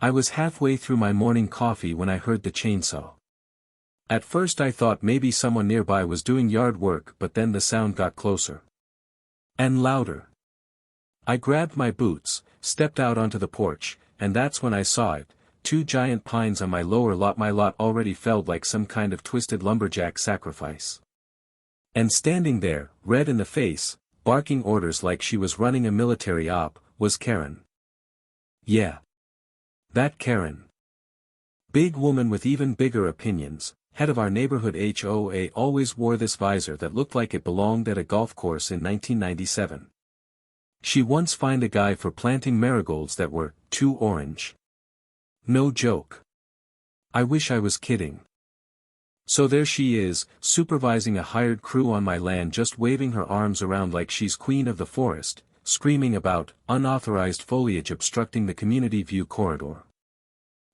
I was halfway through my morning coffee when I heard the chainsaw. At first I thought maybe someone nearby was doing yard work, but then the sound got closer. And louder. I grabbed my boots, stepped out onto the porch, and that's when I saw it, 2 giant pines on my lower lot. My lot already felt like some kind of twisted lumberjack sacrifice. And standing there, red in the face, barking orders like she was running a military op, was Karen. Yeah. That Karen. Big woman with even bigger opinions, head of our neighborhood HOA, always wore this visor that looked like it belonged at a golf course in 1997. She once fined a guy for planting marigolds that were too orange. No joke. I wish I was kidding. So there she is, supervising a hired crew on my land, just waving her arms around like she's queen of the forest, screaming about unauthorized foliage obstructing the community view corridor.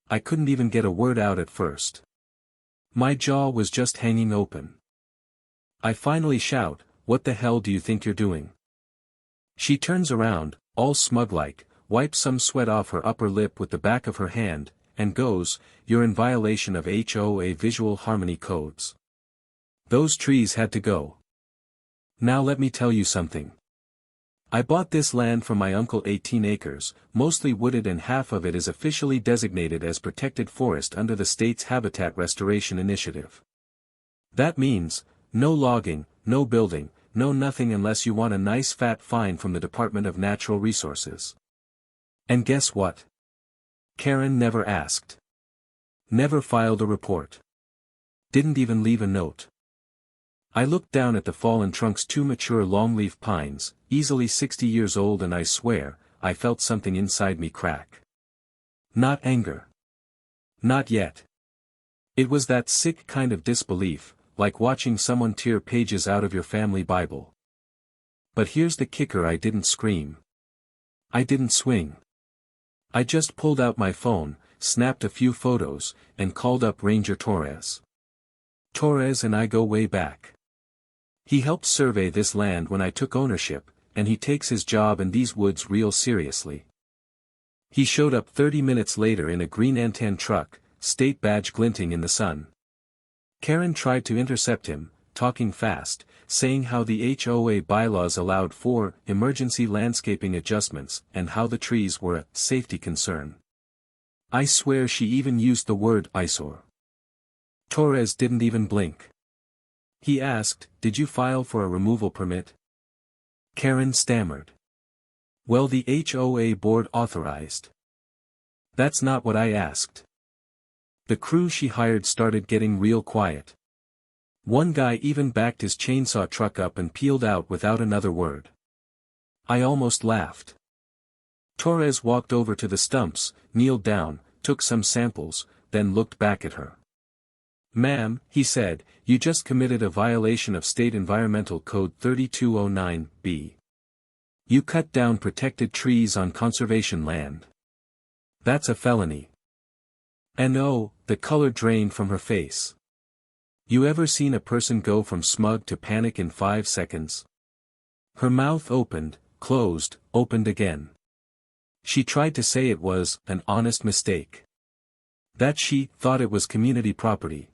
I couldn't even get a word out at first. My jaw was just hanging open. I finally shout, "What the hell do you think you're doing?" She turns around, all smug-like, wipes some sweat off her upper lip with the back of her hand, and goes, "You're in violation of HOA visual harmony codes. Those trees had to go. Now let me tell you something. I bought this land from my uncle, 18 acres, mostly wooded, and half of it is officially designated as protected forest under the state's Habitat Restoration Initiative. That means, no logging, no building, no nothing unless you want a nice fat fine from the Department of Natural Resources." And guess what? Karen never asked. Never filed a report. Didn't even leave a note. I looked down at the fallen trunks, 2 mature longleaf pines, easily 60 years old, and I swear, I felt something inside me crack. Not anger. Not yet. It was that sick kind of disbelief, like watching someone tear pages out of your family Bible. But here's the kicker: I didn't scream. I didn't swing. I just pulled out my phone, snapped a few photos, and called up Ranger Torres. Torres and I go way back. He helped survey this land when I took ownership, and he takes his job in these woods real seriously. He showed up 30 minutes later in a green Antan truck, state badge glinting in the sun. Karen tried to intercept him, talking fast, saying how the HOA bylaws allowed for emergency landscaping adjustments and how the trees were a safety concern. I swear she even used the word eyesore. Torres didn't even blink. He asked, "Did you file for a removal permit?" Karen stammered. "Well, the HOA board authorized." "That's not what I asked." The crew she hired started getting real quiet. One guy even backed his chainsaw truck up and peeled out without another word. I almost laughed. Torres walked over to the stumps, kneeled down, took some samples, then looked back at her. "Ma'am," he said, "you just committed a violation of State Environmental Code 3209B. You cut down protected trees on conservation land. That's a felony." And oh, the color drained from her face. You ever seen a person go from smug to panic in 5 seconds? Her mouth opened, closed, opened again. She tried to say it was an honest mistake. That she thought it was community property.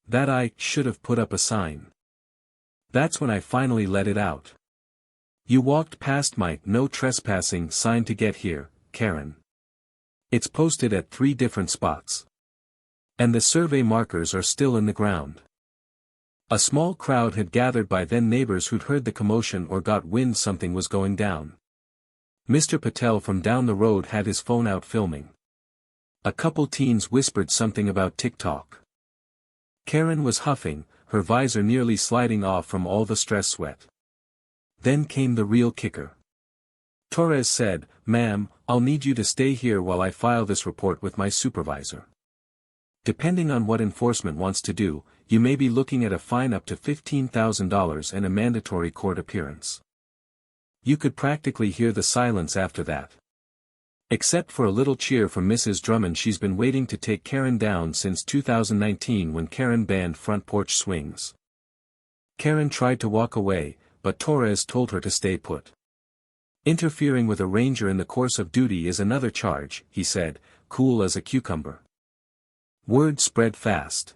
That I should have put up a sign. That's when I finally let it out. "You walked past my no trespassing sign to get here, Karen. It's posted at 3 different spots. And the survey markers are still in the ground." A small crowd had gathered by then, neighbors who'd heard the commotion or got wind something was going down. Mr. Patel from down the road had his phone out filming. A couple teens whispered something about TikTok. Karen was huffing, her visor nearly sliding off from all the stress sweat. Then came the real kicker. Torres said, "Ma'am, I'll need you to stay here while I file this report with my supervisor. Depending on what enforcement wants to do, you may be looking at a fine up to $15,000 and a mandatory court appearance." You could practically hear the silence after that. Except for a little cheer from Mrs. Drummond. She's been waiting to take Karen down since 2019 when Karen banned front porch swings. Karen tried to walk away, but Torres told her to stay put. "Interfering with a ranger in the course of duty is another charge," he said, cool as a cucumber. Word spread fast.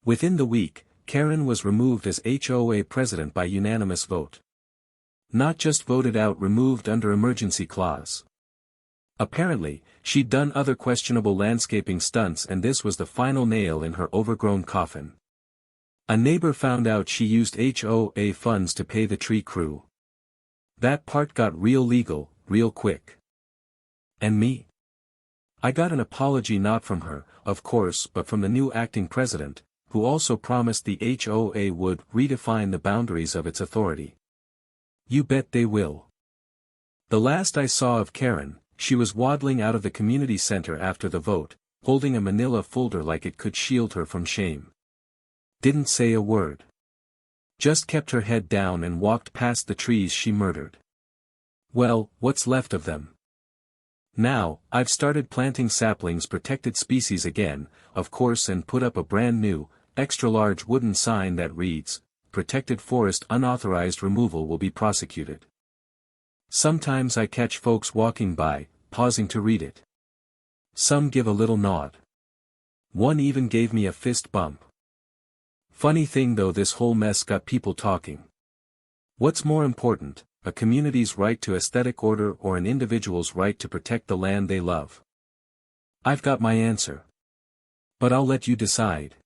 Within the week, Karen was removed as HOA president by unanimous vote. Not just voted out, removed under emergency clause. Apparently, she'd done other questionable landscaping stunts, and this was the final nail in her overgrown coffin. A neighbor found out she used HOA funds to pay the tree crew. That part got real legal, real quick. And me? I got an apology, not from her, of course, but from the new acting president, who also promised the HOA would redefine the boundaries of its authority. You bet they will. The last I saw of Karen, she was waddling out of the community center after the vote, holding a manila folder like it could shield her from shame. Didn't say a word. Just kept her head down and walked past the trees she murdered. Well, what's left of them? Now, I've started planting saplings, protected species again, of course, and put up a brand new, extra-large wooden sign that reads, "Protected forest, unauthorized removal will be prosecuted." Sometimes I catch folks walking by, pausing to read it. Some give a little nod. One even gave me a fist bump. Funny thing though, this whole mess got people talking. What's more important, a community's right to aesthetic order or an individual's right to protect the land they love? I've got my answer. But I'll let you decide.